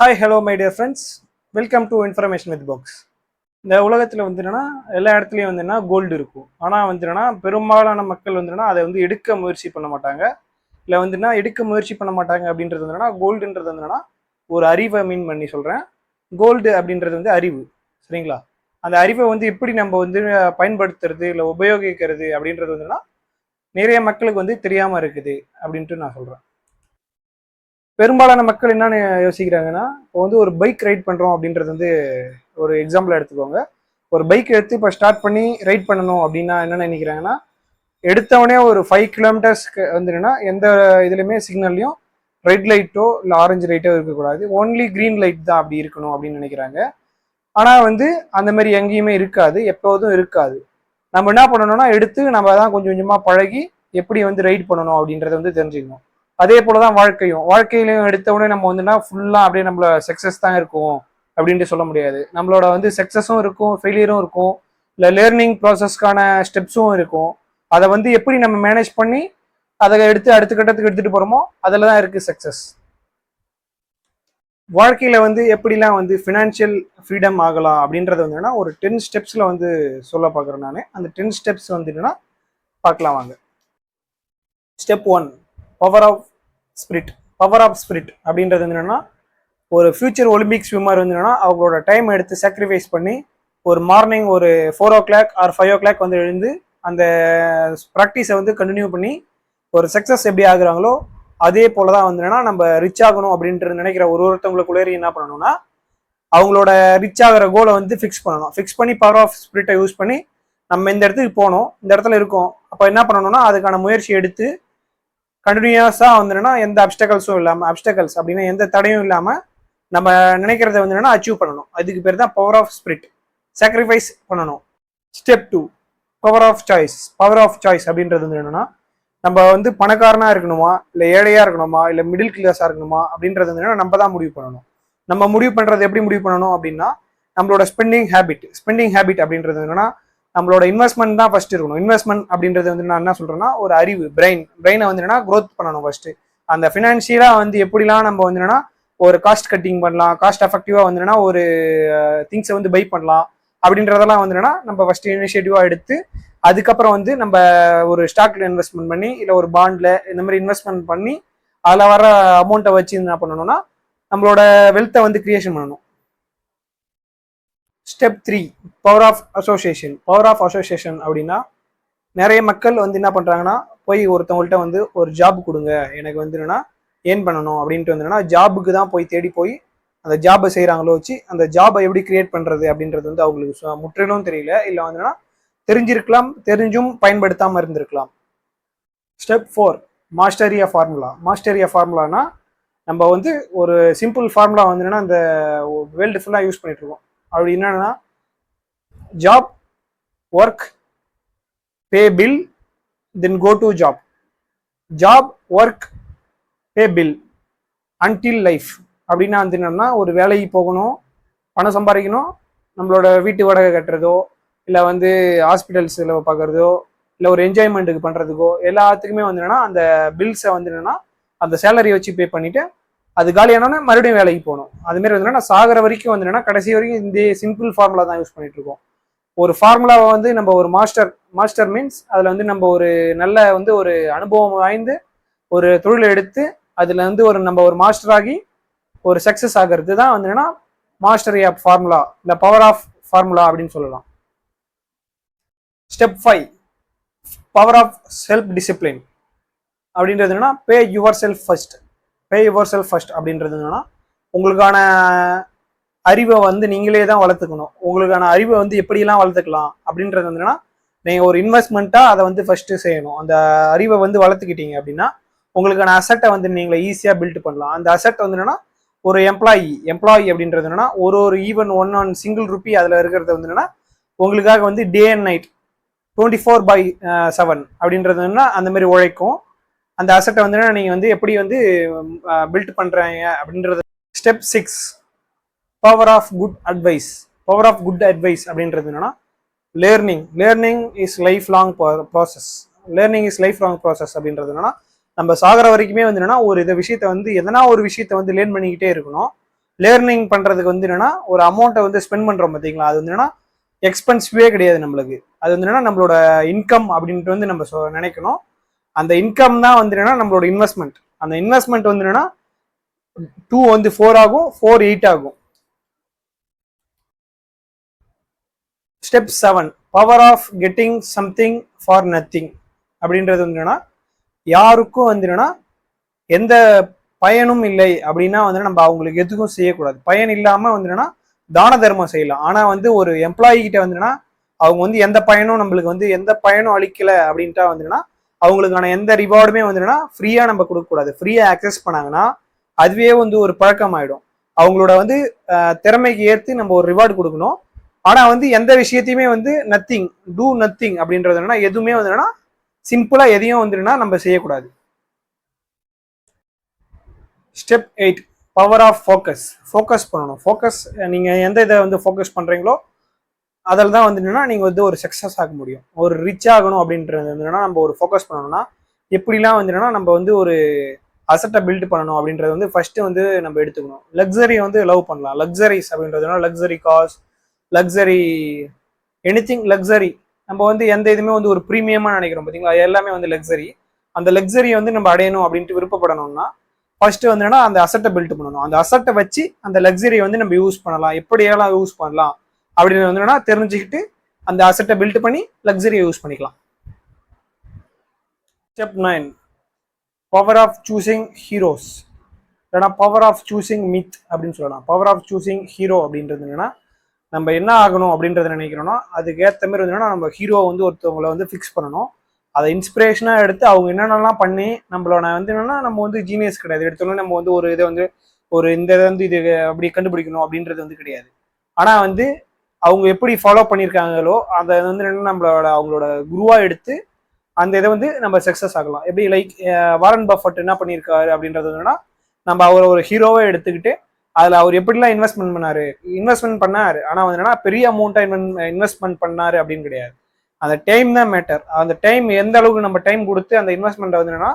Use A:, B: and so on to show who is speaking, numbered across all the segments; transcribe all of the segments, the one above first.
A: Hi hello my dear friends, welcome to information with box. இந்த உலகத்தில் என்னன்னா எல்லா இடத்துலையும் என்னன்னா கோல்டு இருக்கும். ஆனால் என்னன்னா பெரும்பாலான மக்கள் அதை எடுக்க முயற்சி பண்ண மாட்டாங்க. இல்லை எடுக்க முயற்சி பண்ண மாட்டாங்க அப்படின்றது என்னன்னா கோல்டுன்றது என்னன்னா ஒரு அறிவை மீன் பண்ணி சொல்கிறேன். கோல்டு அப்படின்றது அறிவு, சரிங்களா? அந்த அறிவை எப்படி நம்ம பயன்படுத்துறது இல்லை உபயோகிக்கிறது அப்படின்றது நிறைய மக்களுக்கு தெரியாமல் இருக்குது அப்படின்ட்டு நான் சொல்கிறேன். பெரும்பாலான மக்கள் என்னன்னு யோசிக்கிறாங்கன்னா, இப்போ ஒரு பைக் ரைட் பண்ணுறோம் அப்படின்றது ஒரு எக்ஸாம்பிள் எடுத்துக்கோங்க. ஒரு பைக் எடுத்து இப்போ ஸ்டார்ட் பண்ணி ரைட் பண்ணணும் அப்படின்னா என்ன நினைக்கிறாங்கன்னா, எடுத்தவொடனே ஒரு 5 கிலோமீட்டர்ஸ்க்கு என்னன்னா எந்த இதுலையுமே சிக்னல்லையும் ரெட் லைட்டோ இல்லை ஆரஞ்சு லைட்டோ இருக்கக்கூடாது, ஒன்லி க்ரீன் லைட் தான் அப்படி இருக்கணும் அப்படின்னு நினைக்கிறாங்க. ஆனால் அந்த மாதிரி எங்கேயுமே இருக்காது, எப்போதும் இருக்காது. நம்ம என்ன பண்ணணும்னா எடுத்து நம்ம தான் கொஞ்சம் கொஞ்சமாக பழகி எப்படி ரைட் பண்ணணும் அப்படின்றத தெரிஞ்சுக்கணும். அதே போலதான் வாழ்க்கையிலையும் எடுத்தவொடனே நம்ம ஃபுல்லா அப்படியே நம்மள சக்சஸ் தான் இருக்கும் அப்படின்ட்டு சொல்ல முடியாது. நம்மளோட சக்சஸும் இருக்கும், ஃபெயிலியரும் இருக்கும், இல்லை லேர்னிங் ப்ராசஸ்க்கான ஸ்டெப்ஸும் இருக்கும். அதை எப்படி நம்ம மேனேஜ் பண்ணி அதை எடுத்து அடுத்த கட்டத்துக்கு எடுத்துட்டு போறோமோ அதில் தான் இருக்கு சக்சஸ். வாழ்க்கையில எப்படிலாம் ஃபினான்ஷியல் ஃப்ரீடம் ஆகலாம் அப்படின்றது ஒரு 10 ஸ்டெப்ஸ்ல சொல்ல பார்க்குறேன் நான். அந்த 10 ஸ்டெப்ஸ் என்னன்னா பார்க்கலாம் வாங்க. Step 1, power of spirit. Power of spirit அப்படின்றது என்னன்னா, ஒரு ஃபியூச்சர் ஒலிம்பிக் ஸ்விம்மர் என்னன்னா அவங்களோட டைம் எடுத்து சாக்ரிஃபைஸ் பண்ணி ஒரு மார்னிங் ஒரு 4 o'clock ஆர் 5 o'clock எழுந்து அந்த ப்ராக்டிஸை கண்டினியூ பண்ணி ஒரு சக்ஸஸ் எப்படி ஆகுறாங்களோ அதே போலதான் என்னன்னா நம்ம ரிச் ஆகணும் அப்படின்ட்டு நினைக்கிற ஒருத்தவங்களுக்குள்ளேயே என்ன பண்ணணும்னா அவங்களோட ரிச் ஆகிற கோலை ஃபிக்ஸ் பண்ணணும். ஃபிக்ஸ் பண்ணி பவர் ஆஃப் ஸ்பிரிட்டை யூஸ் பண்ணி நம்ம இந்த இடத்துக்கு போகணும், இந்த இடத்துல இருக்கோம், அப்போ என்ன பண்ணணும்னா அதுக்கான முயற்சி எடுத்து கண்டினியூஸாக எந்த அப்டக்கல்ஸும் இல்லாமல், அப்டக்கல்ஸ் அப்படின்னா எந்த தடையும் இல்லாமல் நம்ம நினைக்கிறத அச்சீவ் பண்ணணும். அதுக்கு பேர் தான் பவர் ஆஃப் ஸ்பிரிட். சாக்ரிஃபைஸ் பண்ணணும். Step 2, power of choice. Power of choice அப்படின்றது என்னன்னா, நம்ம பணக்காரனா இருக்கணுமா இல்லை ஏழையா இருக்கணுமா இல்லை மிடில் கிளாஸா இருக்கணுமா அப்படின்றது நம்ம தான் முடிவு பண்ணணும். நம்ம முடிவு பண்றது எப்படி முடிவு பண்ணணும் அப்படின்னா, நம்மளோட ஸ்பெண்டிங் ஹேபிட் அப்படின்றது என்னன்னா நம்மளோட இன்வெஸ்ட்மெண்ட் தான் ஃபர்ஸ்ட் இருக்கணும். இன்வெஸ்ட்மெண்ட் அப்படின்றது நான் என்ன சொல்றேன்னா ஒரு அறிவு, பிரெயினை என்னன்னா க்ரோத் பண்ணணும் ஃபர்ஸ்ட். அந்த ஃபினான்ஷியலா எப்படிலாம் நம்ம என்னன்னா ஒரு காஸ்ட் கட்டிங் பண்ணலாம், காஸ்ட் எஃபெக்டிவா என்னன்னா ஒரு திங்ஸை பை பண்ணலாம் அப்படின்றதெல்லாம் என்னன்னா நம்ம ஃபர்ஸ்ட் இனிஷியேட்டிவா எடுத்து அதுக்கப்புறம் நம்ம ஒரு ஸ்டாக்ல இன்வெஸ்ட்மெண்ட் பண்ணி இல்லை ஒரு பாண்ட்ல இந்த மாதிரி இன்வெஸ்ட்மெண்ட் பண்ணி அதில் வர அமௌண்ட்டை வச்சு என்ன பண்ணணும்னா நம்மளோட வெல்த்தை கிரியேஷன் பண்ணணும். Step 3, power of association. Power of association அப்படின்னா நிறைய மக்கள் என்ன பண்றாங்கன்னா போய் ஒருத்தவங்கள்ட்ட ஒரு ஜாப் கொடுங்க, எனக்கு என்னன்னா ஏர்ன் பண்ணணும் அப்படின்ட்டு என்னன்னா ஜாபுக்கு தான் போய் தேடி போய் அந்த ஜாபை செய்கிறாங்களோ வச்சு அந்த ஜாபை எப்படி கிரியேட் பண்ணுறது அப்படின்றது அவங்களுக்கு முற்றிலும் தெரியல, இல்லை என்னன்னா தெரிஞ்சிருக்கலாம், தெரிஞ்சும் பயன்படுத்தாமல் இருந்திருக்கலாம். Step 4, mastery of formula. Mastery of ஃபார்முலானா நம்ம ஒரு சிம்பிள் ஃபார்முலா என்னன்னா இந்த வேர்ல்டு ஃபுல்லாக யூஸ் பண்ணிட்டு இருக்கோம். அப்படி என்னன்னா job, work, pay bill, then go to job. Job, work, pay bill until life. அப்படின்னா என்னன்னா ஒரு வேலைக்கு போகணும், பணம் சம்பாதிக்கணும், நம்மளோட வீட்டு வாடகை கட்டுறதோ இல்லை ஹாஸ்பிட்டல்ஸில் பார்க்குறதோ இல்லை ஒரு என்ஜாய்மெண்ட்டுக்கு பண்ணுறதுக்கோ எல்லாத்துக்குமே என்னன்னா அந்த பில்ஸை என்னன்னா அந்த சேலரி வச்சு பே பண்ணிவிட்டு அது காலியானோன்னா மறுபடியும் வேலைக்கு போகணும். அதுமாரி என்னன்னா சாகிற வரைக்கும் என்னன்னா கடைசி வரைக்கும் இந்த சிம்பிள் ஃபார்முலா தான் யூஸ் பண்ணிட்டு இருக்கோம். ஒரு ஃபார்முலாவை நம்ம ஒரு மாஸ்டர் மீன்ஸ் அதில் நம்ம ஒரு நல்ல ஒரு அனுபவம் வாய்ந்து ஒரு தொழிலை எடுத்து அதில் ஒரு நம்ம ஒரு மாஸ்டர் ஆகி ஒரு சக்ஸஸ் ஆகிறது தான் என்னன்னா மாஸ்டரி ஆஃப் ஃபார்முலா இல்லை பவர் ஆஃப் ஃபார்முலா அப்படின்னு சொல்லலாம். Step 5, power of self discipline அப்படின்றது என்னன்னா pay yourself first. Pay yourself first அப்படின்றது என்னன்னா உங்களுக்கான அறிவை நீங்களே தான் வளர்த்துக்கணும். உங்களுக்கான அறிவை எப்படியெல்லாம் வளர்த்துக்கலாம் அப்படின்றது என்னன்னா நீங்கள் ஒரு இன்வெஸ்ட்மெண்ட்டாக அதை ஃபர்ஸ்ட் செய்யணும். அந்த அறிவை வளர்த்துக்கிட்டீங்க அப்படின்னா உங்களுக்கான அசட்டை நீங்களை ஈஸியாக பில்ட் பண்ணலாம். அந்த அசட் என்னன்னா ஒரு எம்ப்ளாயி அப்படின்றது என்னன்னா ஒரு ஈவன் ஒன் சிங்கிள் ருப்பி அதில் இருக்கிறது என்னன்னா உங்களுக்காக டே அண்ட் நைட் 24/7 அப்படின்றது அந்த மாதிரி உழைக்கும். அந்த அசட்டை நீங்கள் எப்படி பில்ட் பண்ணுறீங்க அப்படின்றது. Step 6, power of good advice. Power of good advice அப்படின்றது என்னன்னா learning is lifelong process. Learning is lifelong process அப்படின்றது என்னன்னா நம்ம சாகிற வரைக்குமே என்னன்னா ஒரு விஷயத்த எதனா ஒரு விஷயத்த லேர்ன் பண்ணிக்கிட்டே இருக்கணும். லேர்னிங் பண்றதுக்கு வந்து என்னன்னா ஒரு அமௌண்ட்டை வந்து ஸ்பெண்ட் பண்றோம் பார்த்தீங்களா, அது வந்து என்னன்னா எக்ஸ்பென்சிவே கிடையாது நம்மளுக்கு. அது வந்து என்னன்னா நம்மளோட இன்கம் அப்படின்ட்டு வந்து நம்ம நினைக்கணும். அந்த இன்கம் தான் வந்து என்னன்னா நம்மளோட இன்வெஸ்ட்மெண்ட். அந்த இன்வெஸ்ட்மெண்ட் வந்து என்னன்னா 2 வந்து 4 ஆகும், 4 8 ஆகும். Step 7 power of getting something for nothing அப்படின்றது வந்து என்னன்னா யாருக்கும் வந்து என்னன்னா எந்த பயனும் இல்லை அப்படின்னா வந்து நம்ம அவங்களுக்கு எதுக்கும் செய்யக்கூடாது. பயன் இல்லாம வந்து என்னன்னா தான தர்மம் செய்யலாம். ஆனா வந்து ஒரு எம்ப்ளாயி கிட்ட வந்துன்னா அவங்க வந்து எந்த பயனும் நம்மளுக்கு வந்து எந்த பயனும் அளிக்கல அப்படின்ட்டா வந்துன்னா அவங்களுக்கான எந்த ரிவார்டுமே வந்துன்னா ஃப்ரீயா நம்ம கொடுக்கக்கூடாது. ஃப்ரீயா ஆக்சஸ் பண்ணாங்கன்னா அதுவே வந்து ஒரு பழக்கம் ஆயிடும். அவங்களோட வந்து திறமைக்கு ஏற்று நம்ம ஒரு ரிவார்டு கொடுக்கணும். ஆனா வந்து எந்த விஷயத்தையுமே வந்து நத்திங் டூ நத்திங் அப்படின்றது என்னன்னா எதுவுமே வந்து என்னன்னா சிம்பிளா எதையும் வந்துன்னா நம்ம செய்யக்கூடாது. Step 8 power of focus. Focus பண்ணணும். ஃபோக்கஸ் நீங்க எந்த இதை வந்து ஃபோக்கஸ் பண்றீங்களோ அதில் தான் வந்துட்டுன்னா நீங்கள் வந்து ஒரு சக்ஸஸ் ஆக முடியும். ஒரு ரிச் ஆகணும் அப்படின்றது வந்துன்னா நம்ம ஒரு ஃபோக்கஸ் பண்ணணும்னா எப்படிலாம் வந்துன்னா நம்ம வந்து ஒரு அசட்டை பில்ட் பண்ணணும் அப்படின்றது வந்து ஃபர்ஸ்ட் வந்து நம்ம எடுத்துக்கணும். லக்ஸரி வந்து லவ் பண்ணலாம். லக்ஸரிஸ் அப்படின்றதுனா luxury cars, luxury anything luxury. நம்ம வந்து எந்த இதுவுமே வந்து ஒரு ப்ரீமியமா நினைக்கிறோம் பார்த்தீங்களா, எல்லாமே வந்து லக்ஸரி. அந்த லக்ஸரியை வந்து நம்ம அடையணும் அப்படின்ட்டு விருப்பப்படணும்னா ஃபர்ஸ்ட் வந்து அந்த அசட்டை பில்ட் பண்ணணும். அந்த அசட்டை வச்சு அந்த லக்ஸரியை வந்து நம்ம யூஸ் பண்ணலாம், எப்படியெல்லாம் யூஸ் பண்ணலாம் அப்படின்னு வந்து தெரிஞ்சுக்கிட்டு அந்த அசட்டை பில்ட் பண்ணி லக்ஸரியை யூஸ் பண்ணிக்கலாம். Step 9 power of choosing heroes, இல்லைனா பவர் ஆஃப் சூசிங் மித் அப்படின்னு சொல்லலாம். பவர் ஆஃப் சூசிங் ஹீரோ அப்படின்றது என்னன்னா நம்ம என்ன ஆகணும் அப்படின்றத நினைக்கிறோம்னா அதுக்கு ஏற்ற மாதிரி வந்து நம்ம ஹீரோ வந்து ஒருத்தவங்களை வந்து ஃபிக்ஸ் பண்ணணும். அதை இன்ஸ்பிரேஷனா எடுத்து அவங்க என்னென்னலாம் பண்ணி நம்மளோட வந்து என்னன்னா நம்ம வந்து ஜீனியஸ் கிடையாது. எடுத்தோன்னே நம்ம வந்து ஒரு இதை வந்து ஒரு இந்த இதை வந்து இது அப்படி கண்டுபிடிக்கணும் அப்படின்றது வந்து கிடையாது. ஆனா வந்து அவங்க எப்படி ஃபாலோ பண்ணியிருக்காங்களோ அதை வந்து நம்மளோட அவங்களோட குருவா எடுத்து அந்த இதை வந்து நம்ம சக்ஸஸ் ஆகலாம். எப்படி லைக் வாரன் பஃபட் என்ன பண்ணியிருக்காரு அப்படின்றது என்னன்னா நம்ம அவரை ஒரு ஹீரோவை எடுத்துக்கிட்டு அதில் அவர் எப்படிலாம் இன்வெஸ்ட்மெண்ட் பண்ணாரு. ஆனால் வந்து என்னன்னா பெரிய அமௌண்ட்டை இன்வெஸ்ட்மெண்ட் பண்ணாரு அப்படின்னு கிடையாது. அந்த டைம் தான் மேட்டர். அந்த டைம் எந்த அளவுக்கு நம்ம டைம் கொடுத்து அந்த இன்வெஸ்ட்மெண்ட்டை வந்து என்னன்னா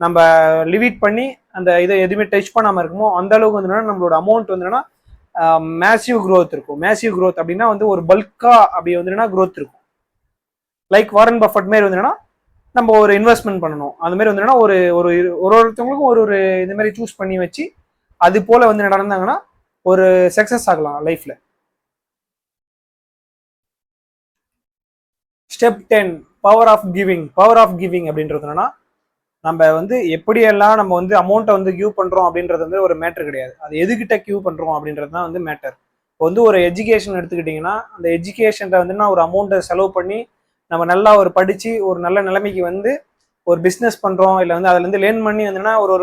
A: நம்ம லிமிட் பண்ணி அந்த இதை எதுவுமே டச் பண்ணாமல் இருக்குமோ அந்த அளவுக்கு வந்து நம்மளோட அமௌண்ட் வந்து என்னன்னா மேசிவ் க்ரோத் இருக்கும். மேசிவ் க்ரோத் அப்படின்னா வந்து ஒரு பல்கா அப்படி வந்துன்னா க்ரோத் இருக்கும். லைக் வாரன் பஃபட் மாரி வந்துன்னா நம்ம ஒரு இன்வெஸ்ட்மெண்ட் பண்ணணும். அந்த மாதிரி வந்துன்னா ஒரு ஒருத்தவங்களுக்கும் ஒரு இந்த மாதிரி சூஸ் பண்ணி வச்சு அது போல வந்து நடந்தாங்கன்னா ஒரு சக்சஸ் ஆகலாம் லைஃப்ல. Step 10 power of giving. Power of giving அப்படின்றது என்னன்னா நம்ம வந்து எப்படியெல்லாம் நம்ம வந்து அமௌண்ட்டை வந்து கிவ் பண்றோம் அப்படின்றது வந்து ஒரு மேட்டர் கிடையாது. அது எதுக்கிட்ட கிவ் பண்றோம் அப்படின்றது தான் வந்து மேட்டர். இப்போ வந்து ஒரு எஜுகேஷன் எடுத்துக்கிட்டிங்கன்னா அந்த எஜுகேஷன்ல வந்து ஒரு அமௌண்ட்டை செலவு பண்ணி நம்ம நல்லா ஒரு படிச்சு ஒரு நல்ல நிலைமைக்கு வந்து ஒரு பிஸ்னஸ் பண்றோம், இல்லை வந்து அதுல இருந்து லேர்ன் பண்ணி வந்துன்னா ஒரு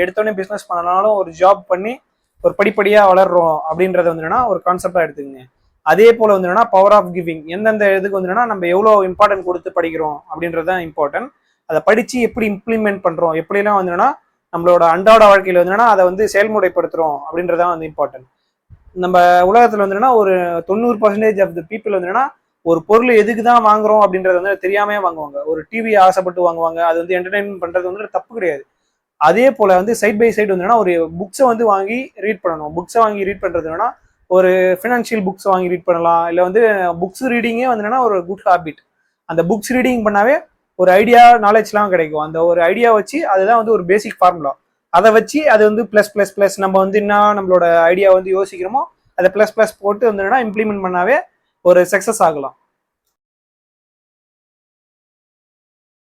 A: எடுத்தோடனே பிஸ்னஸ் பண்ணனாலும் ஒரு ஜாப் பண்ணி ஒரு படிப்படியா வளர்றோம் அப்படின்றத வந்து ஒரு கான்செப்டா எடுத்துக்கங்க. அதே போல வந்து பவர் ஆஃப் கிவிங். எந்தெந்த இதுக்கு வந்து நம்ம எவ்வளோ இம்பார்ட்டன்ட் கொடுத்து படிக்கிறோம் அப்படின்றது தான் இம்பார்ட்டன்ட். அதை படிச்சு எப்படி இம்ப்ளிமெண்ட் பண்றோம், எப்படிலாம் வந்து நம்மளோட அன்றாட வாழ்க்கையில வந்து அதை வந்து செயல்முறைப்படுத்துறோம் அப்படின்றதான் வந்து இம்பார்ட்டன்ட். நம்ம உலகத்துல வந்து ஒரு 90% ஆஃப் த பீப்புள் வந்து ஒரு பொருள் எதுக்கு தான் வாங்குறோம் அப்படின்றது வந்து தெரியாமே வாங்குவாங்க. ஒரு டிவி ஆசைப்பட்டு வாங்குவாங்க. அது வந்து என்டர்டைன்மெண்ட் பண்றது வந்து தப்பு கிடையாது. அதே போல வந்து சைட் பை சைடு வந்து ஒரு புக்ஸை வந்து வாங்கி ரீட் பண்ணணும். புக்ஸை வாங்கி ரீட் பண்றது என்னன்னா ஒரு ஃபினான்ஷியல் புக்ஸ் வாங்கி ரீட் பண்ணலாம். இல்லை வந்து புக்ஸ் ரீடிங்கே வந்து ஒரு குட் ஹாபிட். அந்த புக்ஸ் ரீடிங் பண்ணாவே ஒரு ஐடியா நாலேஜ்லாம் கிடைக்கும். அந்த ஒரு ஐடியா வச்சு அதுதான் வந்து ஒரு பேசிக் ஃபார்முலா. அதை வச்சு அது வந்து பிளஸ் பிளஸ் பிளஸ் நம்ம வந்து என்ன நம்மளோட ஐடியா வந்து யோசிக்கிறோமோ அதை பிளஸ் பிளஸ் போட்டு வந்து இம்ப்ளிமெண்ட் பண்ணாவே ஒரு சக்சஸ் ஆகலாம்.